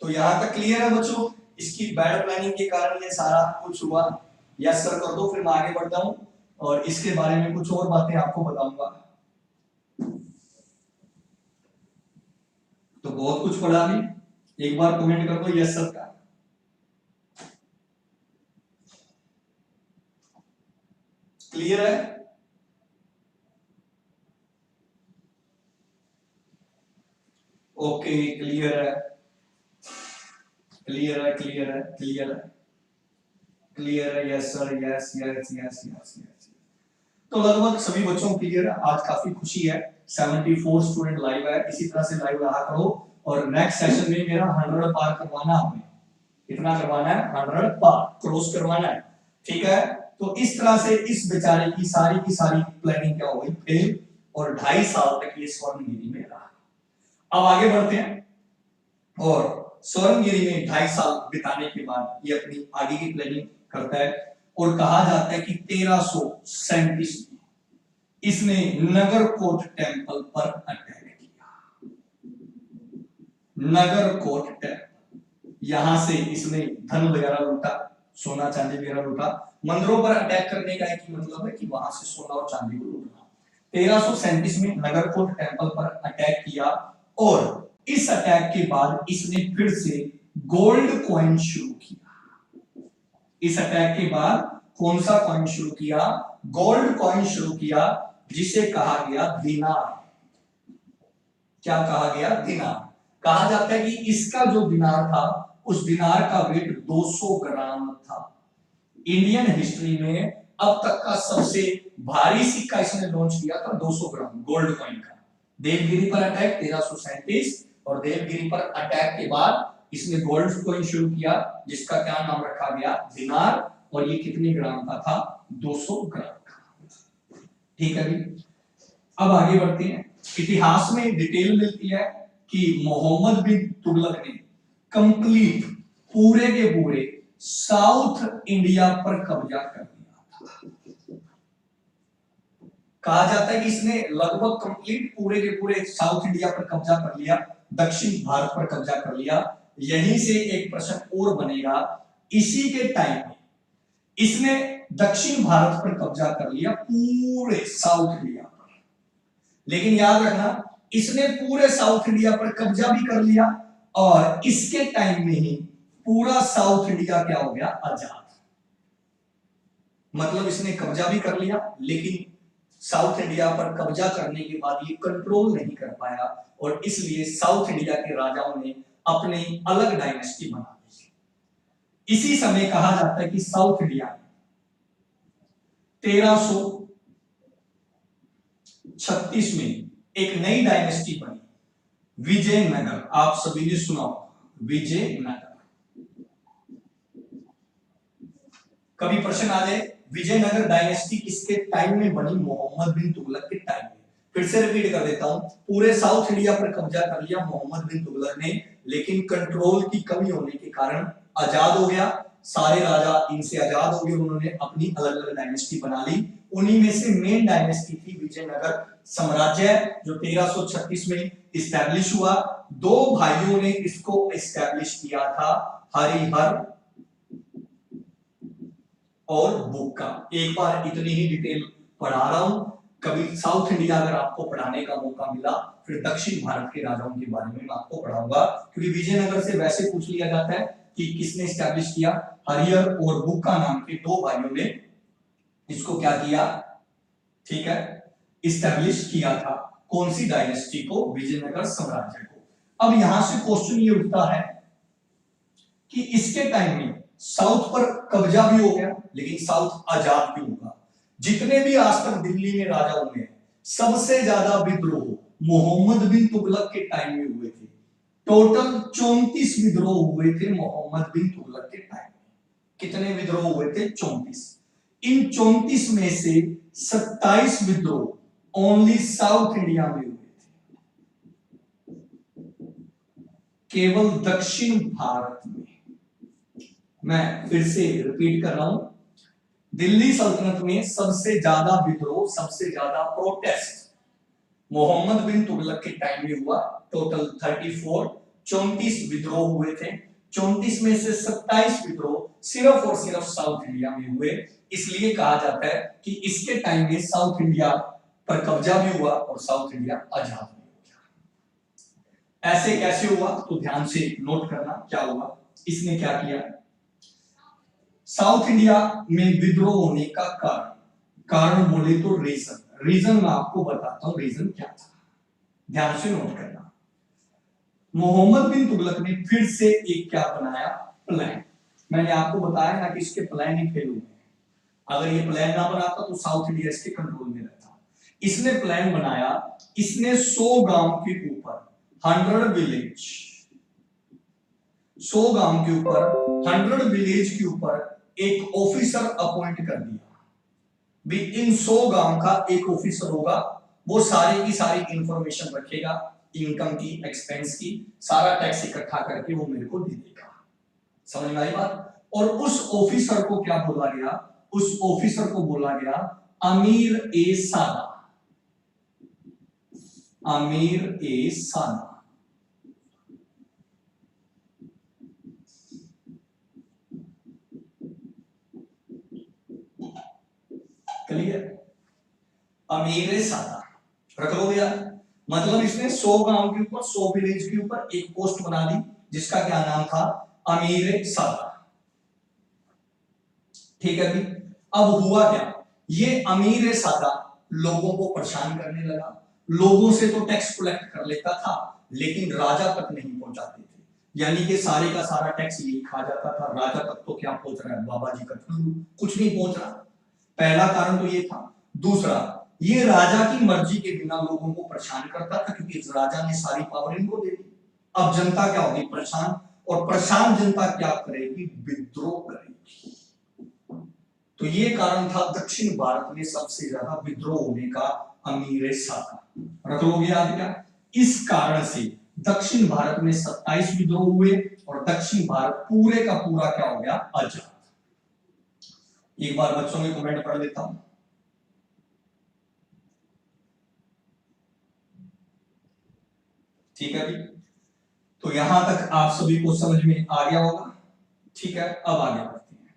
तो यहां तक क्लियर है बच्चों, इसकी बैड प्लानिंग के कारण ये सारा कुछ हुआ। यस सर कर दो, फिर मैं आगे बढ़ता हूं और इसके बारे में कुछ और बातें आपको बताऊंगा। तो बहुत कुछ पढ़ा भी, एक बार कमेंट कर दो यस सर का। क्लियर है, ओके, क्लियर है, क्लियर है, क्लियर है, क्लियर है, क्लियर है, yes sir, yes yes yes yes yes. तो लगभग सभी बच्चों को क्लियर है, आज काफी खुशी है, 74 स्टूडेंट लाइव है, इसी तरह से लाइव रहा करो। और नेक्स्ट सेशन में मेरा 100 पार करवाना है, हमें कितना करवाना है, 100 पार क्रॉस करवाना है, ठीक है। तो इस तरह से इस बेचारे की सारी प्लानिंग क्या हो गई, फेल, और 2.5 साल तक ये स्वर्णगिरी में रहा। अब आगे बढ़ते हैं, और स्वर्णगिरी में 2.5 साल बिताने के बाद ये अपनी आगे की प्लानिंग करता है। और कहा जाता है कि 1337 में इसने नगरकोट टेम्पल पर अटैक किया। नगरकोट टेम्पल, यहां से इसने धन वगैरह लूटा, सोना चांदी वगैरह लूटा। मंदिरों पर अटैक करने का एक मतलब है कि वहां से सोना और चांदी को लूटना। 1337 में नगरकोट टेम्पल पर अटैक किया, और इस अटैक के बाद इसने फिर से गोल्ड कॉइन शुरू किया। इस अटैक के बाद कौन सा कॉइन शुरू किया, गोल्ड कॉइन शुरू किया, जिसे कहा गया दिनार। क्या कहा गया, दिनार। कहा जाता है कि इसका जो दिनार था, उस दिनार का वेट 200 ग्राम था। इंडियन हिस्ट्री में अब तक का सबसे भारी सिक्का इसने लॉन्च किया था 200 ग्राम गोल्ड कॉइन का। देवगिरी पर अटैक 1337, और देवगिरी पर अटैक के बाद इसने गोल्ड कॉइन शुरू किया, जिसका क्या नाम रखा गया, दिनार। और ये कितने ग्राम का था, 200 ग्राम का, ठीक है जी। अब आगे बढ़ते हैं, इतिहास में डिटेल मिलती है कि मोहम्मद बिन तुगलक ने कंप्लीट पूरे के पूरे साउथ इंडिया पर कब्जा कर लिया था। कहा जाता है कि इसने लगभग कंप्लीट पूरे के पूरे साउथ इंडिया पर कब्जा कर लिया, दक्षिण भारत पर कब्जा कर लिया। यहीं से एक प्रश्न और बनेगा, इसी के टाइम में इसने दक्षिण भारत पर कब्जा कर लिया, पूरे साउथ इंडिया पर। लेकिन याद रखना, इसने पूरे साउथ इंडिया पर कब्जा भी कर लिया और इसके टाइम में ही पूरा साउथ इंडिया क्या हो गया, आजाद। मतलब इसने कब्जा भी कर लिया, लेकिन साउथ इंडिया पर कब्जा करने के बाद ये कंट्रोल नहीं कर पाया और इसलिए साउथ इंडिया के राजाओं ने अपनी अलग डायनेस्टी बना दी। इसी समय कहा जाता है कि साउथ इंडिया 1336 में एक नई डायनेस्टी बनी, विजयनगर। आप सभी ने सुना होगा विजयनगर। कभी प्रश्न आ जाए विजयनगर डायनेस्टी किसके टाइम में बनी? मोहम्मद बिन तुगलक के टाइम में। फिर से रिपीट कर देता हूं, पूरे साउथ इंडिया पर कब्जा कर लिया मोहम्मद बिन तुगलक ने, लेकिन कंट्रोल की कमी होने के कारण आजाद हो गया। सारे राजा इनसे आजाद हो गए, उन्होंने अपनी अलग अलग डायनेस्टी बना ली। उन्हीं में से मेन डायनेस्टी थी विजयनगर साम्राज्य, जो 1336 में इस्टेब्लिश हुआ। दो भाइयों ने इसको इस्टेब्लिश किया था, हरिहर और बुक्का। एक बार इतनी ही डिटेल पढ़ा रहा हूं, कभी साउथ इंडिया अगर आपको पढ़ाने का मौका मिला, फिर दक्षिण भारत के राजाओं के बारे में मैं आपको पढ़ाऊंगा, क्योंकि विजयनगर से वैसे पूछ लिया जाता है कि किसने स्टैब्लिश किया। हरिहर और बुक्का नाम के दो भाइयों ने इसको क्या किया, ठीक है, इस्टेब्लिश किया था। कौन सी डायनेस्टी को? विजयनगर साम्राज्य को। अब यहां से क्वेश्चन ये उठता है कि इसके टाइम में साउथ पर कब्जा भी हो गया, लेकिन साउथ आजाद क्यों हुआ? जितने भी आज तक दिल्ली में राजा हुए हैं, सबसे ज्यादा विद्रोह मोहम्मद बिन तुगलक के टाइम में हुए थे। टोटल 34 विद्रोह हुए थे मोहम्मद बिन तुगलक के टाइम में। कितने विद्रोह हुए थे? 34। इन 34 में से 27 विद्रोह ओनली साउथ इंडिया में हुए थे, केवल दक्षिण भारत में। मैं फिर से रिपीट कर रहा हूं, दिल्ली सल्तनत में सबसे ज्यादा विद्रोह, सबसे ज्यादा प्रोटेस्ट मोहम्मद बिन तुगलक के टाइम में हुआ। टोटल 34 विद्रोह हुए थे। 34 में से 27 विद्रोह सिर्फ और सिर्फ साउथ इंडिया में हुए। इसलिए कहा जाता है कि इसके टाइम में साउथ इंडिया पर कब्जा भी हुआ और साउथ इंडिया आजाद भी हो गया। ऐसे कैसे हुआ? तो ध्यान से नोट करना क्या हुआ। इसने क्या किया, साउथ इंडिया में विद्रोह होने का कारण बोले तो रीजन मैं आपको बताता हूं, रीजन क्या था, ध्यान से नोट करना। मोहम्मद बिन तुगलक ने फिर से एक क्या बनाया, प्लान। मैंने आपको बताया ना कि इसके प्लान ही फेल हुए। अगर ये प्लान ना बनाता तो साउथ इंडिया इसके कंट्रोल में रहता। इसने प्लान बनाया, इसने 100 गांव के ऊपर 100 विलेज, 100 गांव के ऊपर 100 विलेज के ऊपर एक ऑफिसर अपॉइंट कर दिया। भी इन 100 गांव का एक ऑफिसर होगा, वो सारी की सारी इंफॉर्मेशन रखेगा, इनकम की, एक्सपेंस की, सारा टैक्स इकट्ठा करके वो मेरे को दे देगा। समझ में आई बात? और उस ऑफिसर को क्या बोला गया? उस ऑफिसर को बोला गया अमीर ए सादा। अमीर ए सादा। क्लियर? अमीर ए सादा रख लो भैया। मतलब इसने 100 गांव के ऊपर, 100 विलेज के ऊपर एक पोस्ट बना दी, जिसका क्या नाम था? अमीर ए सादा। ठीक है भी। अब हुआ क्या, ये अमीर ए सादा लोगों को परेशान करने लगा। लोगों से तो टैक्स कलेक्ट कर लेता था, लेकिन राजा तक नहीं पहुंचाते थे। यानी कि सारे का सारा टैक्स यही खा जाता था, राजा तक तो क्या पहुंच रहा है, बाबा जी का कुछ नहीं पहुंच रहा। पहला कारण तो ये था। दूसरा, ये राजा की मर्जी के बिना लोगों को परेशान करता था, क्योंकि इस राजा ने सारी पावर इनको दे दी। अब जनता क्या होगी? परेशान। और परेशान जनता क्या करेगी? विद्रोह करेगी। तो ये कारण था दक्षिण भारत में सबसे ज्यादा विद्रोह होने का, अमीर सादा। रख लोगे याद क्या? इस कारण से दक्षिण भारत में 27 विद्रोह हुए और दक्षिण भारत पूरे का पूरा क्या हो गया? आजाद। एक बार बच्चों में कमेंट पढ़ लेता हूं। ठीक है भी। तो यहां तक आप सभी को समझ में आ गया होगा। ठीक है, अब आगे बढ़ते हैं।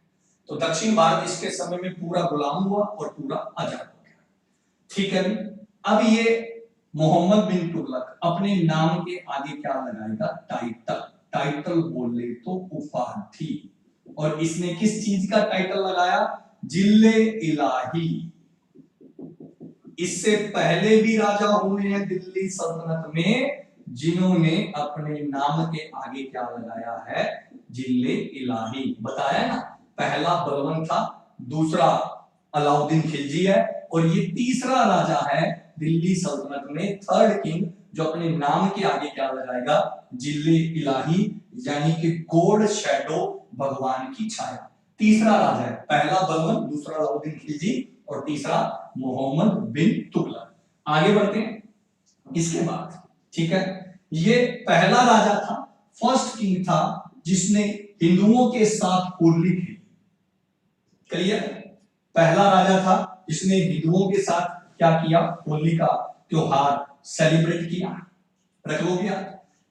तो दक्षिण भारत इसके समय में पूरा गुलाम हुआ और पूरा आजाद हो गया। ठीक है, अब ये मोहम्मद बिन तुगलक अपने नाम के आगे क्या लगाएगा? टाइटल। टाइटल बोले तो उपाधि। और इसने किस चीज का टाइटल लगाया? जिले इलाही। इससे पहले भी राजा हुए हैं दिल्ली सल्तनत में जिन्होंने अपने नाम के आगे क्या लगाया है? जिले इलाही। बताया ना, पहला बलबन था, दूसरा अलाउद्दीन खिलजी है, और ये तीसरा राजा है दिल्ली सल्तनत में, थर्ड किंग, जो अपने नाम के आगे क्या लगाएगा? जिले इलाही, यानी कि गॉड शैडो, भगवान की छाया। तीसरा राजा है, पहला बलबन, दूसरा अलाउद्दीन खिलजी, और तीसरा मोहम्मद बिन तुगलक। आगे बढ़ते हैं इसके बाद। ठीक है, ये पहला राजा था, फर्स्ट किंग था जिसने हिंदुओं के साथ होली खेली। क्लियर? पहला राजा था जिसने हिंदुओं के साथ क्या किया? होली का त्योहार सेलिब्रेट किया। रख लो गया।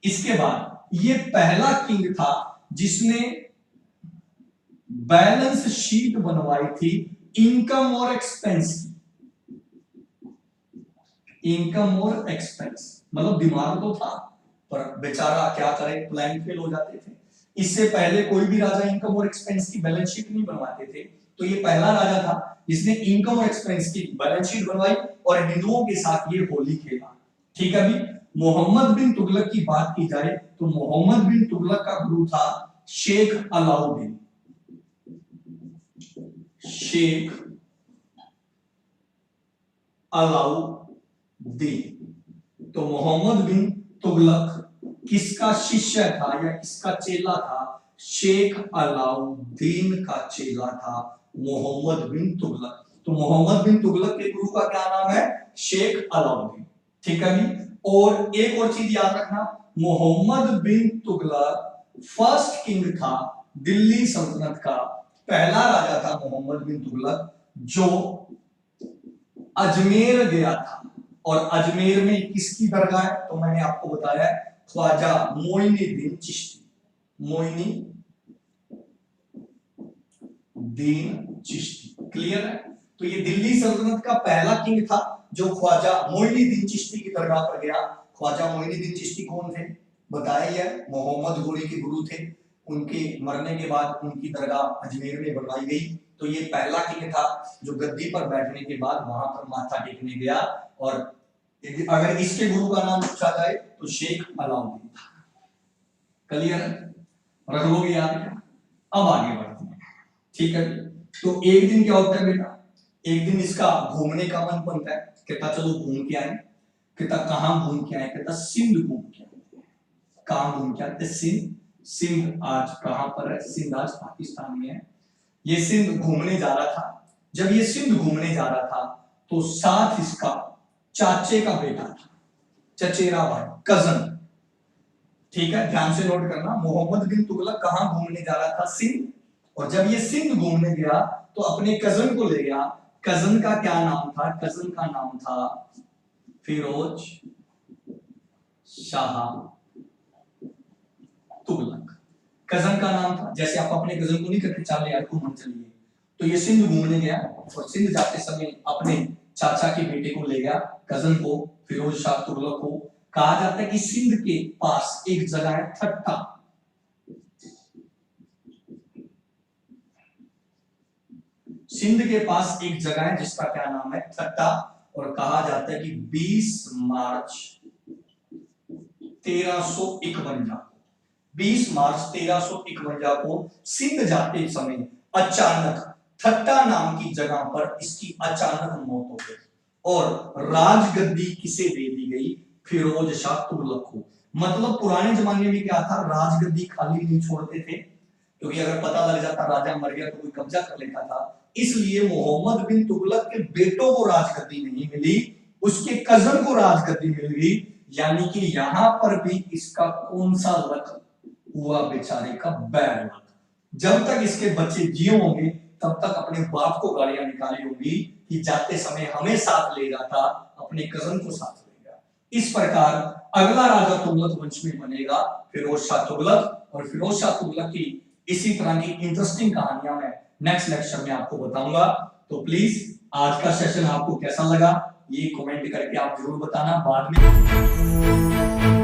इसके बाद ये पहला किंग था जिसने बैलेंस शीट बनवाई थी इनकम और एक्सपेंस की। इनकम और एक्सपेंस मतलब दिमाग तो था, पर बेचारा क्या करे, प्लान फेल हो जाते थे। इससे पहले कोई भी राजा इनकम और एक्सपेंस की बैलेंस शीट नहीं बनवाते थे, तो ये पहला राजा था जिसने इनकम और एक्सपेंस की बैलेंस शीट बनवाई और हिंदुओं के साथ ये होली खेला। ठीक है, अभी मोहम्मद बिन तुगलक की बात की जाए तो मोहम्मद बिन तुगलक का गुरु था शेख अलाउद्दीन। शेख अलाउद्दीन। तो मोहम्मद बिन तुगलक किसका शिष्य था या किसका चेला था? शेख अलाउद्दीन का चेला था मोहम्मद बिन तुगलक। तो मोहम्मद बिन तुगलक के गुरु का क्या नाम है? शेख अलाउद्दीन। ठीक है जी। और एक और चीज याद रखना, मोहम्मद बिन तुगलक फर्स्ट किंग था दिल्ली सल्तनत का, पहला राजा था मोहम्मद बिन तुगलक जो अजमेर गया था। और अजमेर में किसकी दरगाह है? तो मैंने आपको बताया ख्वाजा मोइनुद्दीन चिश्ती। मोइनुद्दीन चिश्ती। क्लियर है? तो ये दिल्ली सल्तनत का पहला किंग था जो ख्वाजा मोइनुद्दीन चिश्ती की दरगाह पर गया। ख्वाजा मोइनुद्दीन चिश्ती कौन थे? बताया, मोहम्मद गोरी के गुरु थे। उनके मरने के बाद उनकी दरगाह अजमेर में बनवाई गई। तो ये पहला किंग था जो गद्दी पर बैठने के बाद वहां पर माथा टेकने गया। और अगर इसके गुरु का नाम पूछा जाए तो शेख अलाउद्दीन था। क्लियर? रख लोगे याद? अब आगे बढ़ते हैं। ठीक है, तो एक दिन क्या होता है बेटा? एक दिन इसका घूमने का मन बनता है, कहता चलो घूम के आए। कहता कहां घूम के आए? कहता सिंध घूम के आए। कहां घूम के आते? सिंध। सिंध आज कहां पर है? सिंध आज पाकिस्तान में है। ये सिंध घूमने जा रहा था। जब ये सिंध घूमने जा रहा था तो साथ इसका चाचे का बेटा था, चचेरा भाई, कजन। ठीक है, ध्यान से नोट करना। मोहम्मद बिन तुगलक कहां घूमने जा रहा था? सिंध। और जब ये सिंध घूमने गया तो अपने कजन को ले गया। कजन का क्या नाम था? कजन का नाम था फिरोज शाह तुगलक। कजन का नाम था। जैसे आप अपने कजन को नहीं कहते चल यार घूमने चलिए, तो ये सिंध घूमने गया और सिंध जाते समय अपने चाचा के बेटे को ले गया, कजन को, फिरोज शाह तुगलक को। कहा जाता है कि सिंध के पास एक जगह है ठट्टा। सिंध के पास एक जगह है जिसका क्या नाम है? ठट्टा। और कहा जाता है कि 20 मार्च 1351 20 मार्च 1351 को सिंध जाते समय अचानक ठट्टा नाम की जगह पर इसकी अचानक मौत हो गई। और राजगद्दी किसे दे दी गई? फिरोज शाह तुगलक को। मतलब पुराने जमाने में क्या था, राजगद्दी खाली नहीं छोड़ते थे, क्योंकि अगर पता लग जाता राजा मर गया तो कोई कब्जा कर लेता था। इसलिए मोहम्मद बिन तुगलक के बेटों को राजगद्दी नहीं मिली, उसके कजन को राजगद्दी मिल गई। यानी कि यहां पर भी इसका कौन सा लक हुआ? बेचारे का बैड लक। जब तक इसके बच्चे जिए होंगे तब तक अपने बाप को गालियां निकाली होंगी कि जाते समय हमें साथ ले जाता, अपने कजन को साथ ले गया। इस प्रकार अगला राजा तुगलक वंश में बनेगा फिरोज शाह तुगलक। और फिरोज शाह तुगलक की इसी तरह की इंटरेस्टिंग कहानियां मैं नेक्स्ट लेक्चर में आपको बताऊंगा। तो प्लीज आज का सेशन आपको कैसा लगा ये कमेंट करके आप जरूर बताना। बाद में